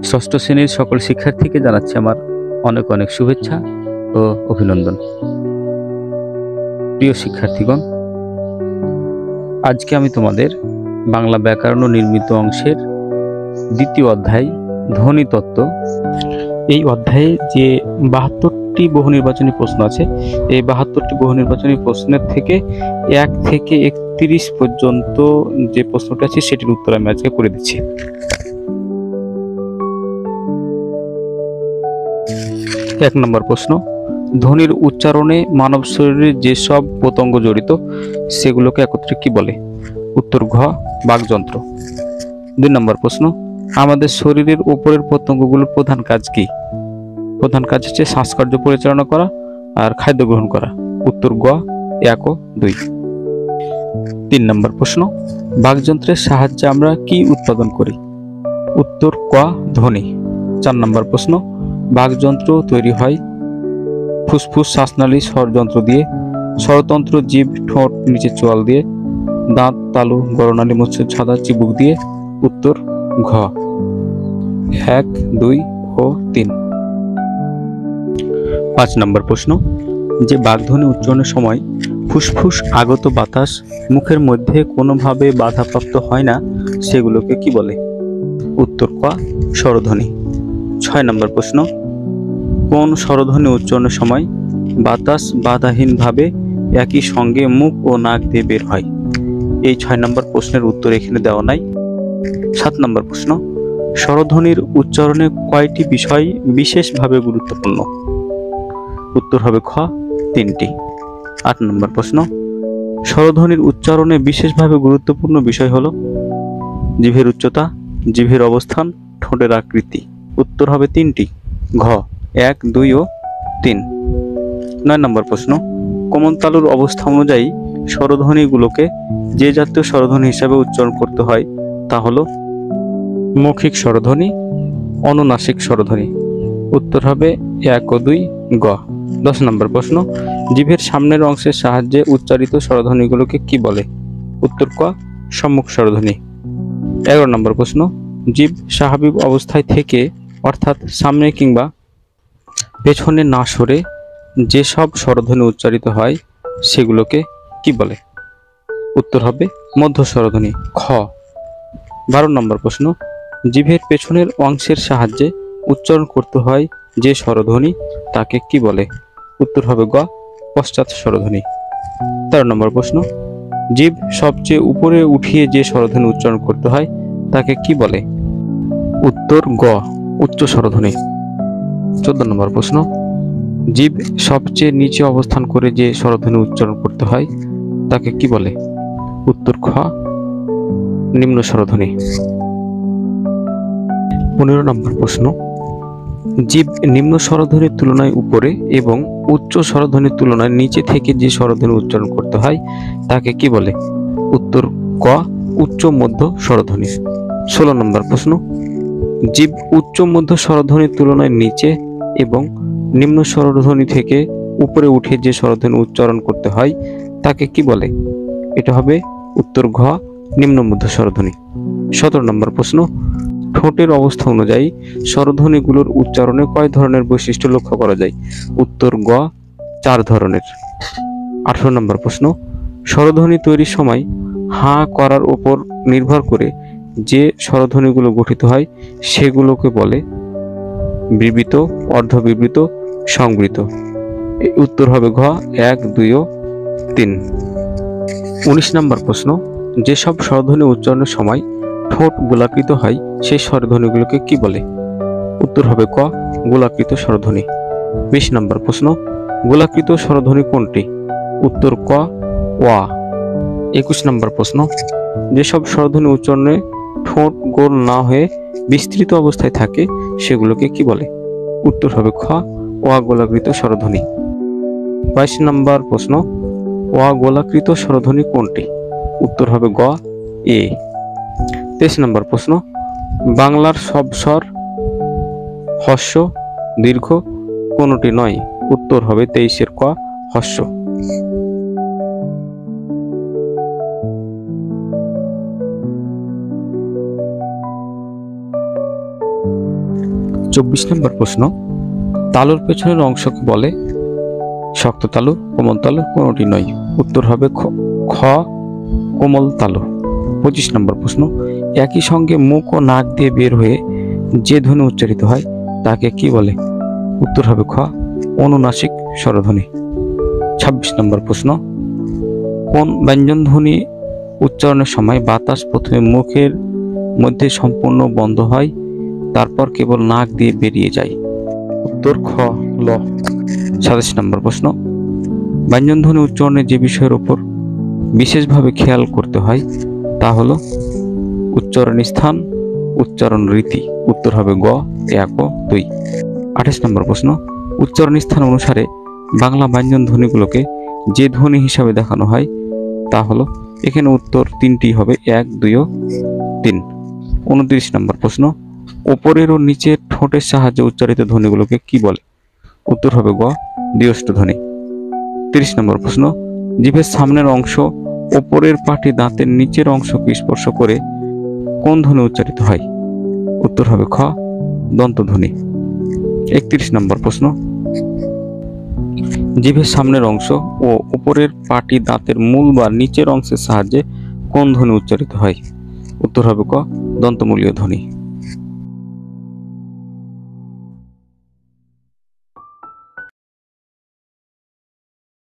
ষষ্ঠ শ্রেণীর সকল শিক্ষার্থীকে জানাচ্ছি আমার অনেক অনেক শুভেচ্ছা ও অভিনন্দন। প্রিয় শিক্ষার্থীগণ, আজকে আমি তোমাদের বাংলা ব্যাকরণ ও নির্মিত অংশের দ্বিতীয় অধ্যায় ধ্বনিতত্ত্ব, এই অধ্যায়ে যে ৭২টি বহু নির্বাচনী প্রশ্ন আছে, এই ৭২টি বহু নির্বাচনী প্রশ্নের থেকে ১ থেকে ৩১ পর্যন্ত যে প্রশ্নটা আছে সেটির উত্তর আমি আজকে করে দিচ্ছি। ১ নম্বর প্রশ্ন, ধ্বনির উচ্চারণে মানব শরীরে যেসব প্রত্যঙ্গ জড়িত সেগুলোকে একত্রে কি বলে? উত্তর ঘ, বাকযন্ত্র। ২ নম্বর প্রশ্ন, আমাদের শরীরের উপরের প্রত্যঙ্গগুলোর প্রধান কাজ কি? প্রধান কাজ হচ্ছে শ্বাসকার্য পরিচালনা করা আর খাদ্য গ্রহণ করা। উত্তর গ, ১ ও ২। ৩ নম্বর প্রশ্ন, বাকযন্ত্রের সাহায্যে আমরা কি উৎপাদন করি? উত্তর ক, ধ্বনি। ৪ নম্বর প্রশ্ন, বাকযন্ত্র তৈরি হয় ফুসফুস, শ্বাসনালী, স্বরযন্ত্র দিয়ে, স্বরতন্ত্র, জিভ, ঠোঁট, নিচে চোয়াল দিয়ে, দাঁত, তালু, গরনালী, মৎস্য ছাদা, চিবুক দিয়ে। উত্তর ঘ, ১, ২ ও ৩। ৫ নম্বর প্রশ্ন, যে বাকধ্বনি উচ্চারণের সময় ফুসফুস আগত বাতাস মুখের মধ্যে কোনোভাবে বাধাপ্রাপ্ত হয় না সেগুলোকে কি বলে? উত্তর ক, স্বরধ্বনি। ৬ নম্বর প্রশ্ন, কোন স্বরধ্বনি উচ্চারণের সময় বাতাস বাধাহীনভাবে একই সঙ্গে মুখ ও নাক দিয়ে বের হয়? এই ৬ নম্বর প্রশ্নের উত্তর এখানে দেওয়া নাই। ৭ নম্বর প্রশ্ন, স্বরধ্বনির উচ্চারণে কয়টি বিষয় বিশেষভাবে গুরুত্বপূর্ণ? উত্তর হবে খ, ৩টি। ৮ নম্বর প্রশ্ন, স্বরধ্বনির উচ্চারণে বিশেষভাবে গুরুত্বপূর্ণ বিষয় হলো জিভের উচ্চতা, জিভের অবস্থান, ঠোঁটের আকৃতি। উত্তর হবে ৩টি, ঘ, ১, ২ ও ৩। ৯ নম্বর প্রশ্ন, কোমল তালুর অবস্থা অনুযায়ী স্বরধ্বনিগুলোকে যে জাতীয় স্বরধ্বনি হিসাবে উচ্চারণ করতে হয় তা হলো মৌখিক স্বরধ্বনি, অনুনাসিক স্বরধ্বনি। উত্তর হবে ১ ও ২, গ। ১০ নম্বর প্রশ্ন, জিভের সামনের অংশের সাহায্যে উচ্চারিত স্বরধ্বনিগুলোকে কি বলে? উত্তর ক, সম্মুখ স্বরধ্বনি। ১১ নম্বর প্রশ্ন, জিভ স্বাভাবিক অবস্থায় থেকে অর্থাৎ সামনে কিংবা পেছনে না সরে যেসব স্বরধ্বনি উচ্চারিত হয় সেগুলোকে কি বলে? উত্তর হবে মধ্য স্বরধ্বনি, খ। ১২ নম্বর প্রশ্ন, জিভের পেছনের অংশের সাহায্যে উচ্চারণ করতে হয় যে স্বরধ্বনি তাকে কি বলে? উত্তর হবে গ, পশ্চাৎ স্বরধ্বনি। ১৩ নম্বর প্রশ্ন, জিভ সবচেয়ে উপরে উঠিয়ে যে স্বরধ্বনি উচ্চারণ করতে হয় তাকে কি বলে? উত্তর গ, উচ্চ স্বরধ্বনি। ১৪ নম্বর প্রশ্ন, জিভ সবচেয়ে নিচে অবস্থান করে যে স্বরধ্বনি উচ্চারণ করতে হয় তাকে কি বলে? উত্তর খ, নিম্ন স্বরধ্বনি। ১৫ নম্বর প্রশ্ন, জিভ নিম্ন স্বরধ্বনির তুলনায় উপরে এবং উচ্চ স্বরধ্বনির তুলনায় নিচে থেকে যে স্বরধ্বনি উচ্চারণ করতে হয় তাকে কি বলে? উত্তর ক, উচ্চ মধ্য স্বরধ্বনি। ১৬ নম্বর প্রশ্ন, জিভ উচ্চ মধ্য স্বরধ্বনির তুলনায় নিচে এবং নিম্ন স্বরধ্বনি থেকে উপরে উঠে যে স্বরধ্বনি উচ্চারণ করতে হয় তাকে কি বলে? এটা হবে উত্তর ঘ, নিম্ন মধ্য স্বরধ্বনি। ১৭ নম্বর প্রশ্ন, ঠোঁটের অবস্থা অনুযায়ী স্বরধ্বনিগুলোর উচ্চারণে কয় ধরনের বৈশিষ্ট্য লক্ষ্য করা যায়? উত্তর গ, ৪ ধরনের। ১৮ নম্বর প্রশ্ন, স্বরধ্বনি তৈরির সময় হাঁ করার উপর নির্ভর করে যে স্বরধ্বনিগুলো গঠিত হয় সেগুলোকে বলে বিবৃত, অর্ধবিবৃত, সংবৃত। উত্তর হবে ঘ, ১, ২ ও ৩। ১৯ নম্বর প্রশ্ন, যেসব স্বরধ্বনি উচ্চারণের সময় ঠোঁট গোলাকৃত হয় সেই স্বরধ্বনিগুলোকে কি বলে? উত্তর হবে ক, গোলাকৃত স্বরধ্বনি। ২০ নম্বর প্রশ্ন, গোলাকৃত স্বরধ্বনি কোনটি? উত্তর ক, ওয়া। ২১ নম্বর প্রশ্ন, যেসব স্বরধ্বনি উচ্চারণে ঠোঁট গোল না হয়ে বিস্তৃত অবস্থায় থাকে সেগুলোকে কি বলে? উত্তর হবে খ, ওয়া গোলাকৃত স্বরধ্বনি। ২২ নম্বর প্রশ্ন, ওয়া গোলাকৃত স্বরধ্বনি কোনটি? উত্তর হবে গ, এ। ২৩ নম্বর প্রশ্ন, বাংলার সব স্বর হস্য, দীর্ঘ কোনটি নয়? উত্তর হবে ২৩-এর ক, হস্য। 24 নম্বর প্রশ্ন, তালুর পেছনের অংশকে বলে? শক্ত তালু, কোমল তালু, কোনোটি নয়। উত্তর হবে খ কোমল তালু। 25 নম্বর প্রশ্ন, একই সঙ্গে মুখ ও নাক দিয়ে বের হয়ে যে ধ্বনি উচ্চারিত হয় তাকে কি বলে? উত্তর হবে খ অনুনাসিক স্বরধ্বনি। 26 নম্বর প্রশ্ন, কোন ব্যঞ্জন ধ্বনি উচ্চারণের সময় বাতাস প্রথমে মুখের মধ্যে সম্পূর্ণ বন্ধ হয়, তারপর কেবল নাক দিয়ে বেরিয়ে যায়? উত্তর খ ল। 27 নম্বর প্রশ্ন, ব্যঞ্জন ধ্বনি উচ্চারণের যে বিষয়ের উপর বিশেষভাবে খেয়াল করতে হয় তা হলো উচ্চারণ স্থান, উচ্চারণ রীতি। উত্তর হবে গ 1 ও 2। 28 নম্বর প্রশ্ন, উচ্চারণ স্থান অনুসারে বাংলা ব্যঞ্জন ধ্বনিগুলোকে যে ধ্বনি হিসাবে দেখানো হয় তা হলো, এখানে উত্তর তিনটি হবে 1, 2 ও 3। 29 নম্বর প্রশ্ন, উপরের ও নিচের ঠোঁটের সাহায্যে উচ্চারিত ধ্বনিগুলোকে কি বলে? উত্তর হবে গ দিয়ষ্ট ধ্বনি। 30 নম্বর প্রশ্ন, জিভের সামনের অংশ উপরের পাটি দাঁতের নিচের অংশকে স্পর্শ করে কোন ধ্বনি উচ্চারিত হয়? উত্তর হবে খ দন্তধ্বনি। 31 নম্বর প্রশ্ন, জিভের সামনের অংশ ও উপরের পাটি দাঁতের মূল বা নিচের অংশের সাহায্যে কোন ধ্বনি উচ্চারিত হয়? উত্তর হবে ক দন্তমূলীয় ধ্বনি।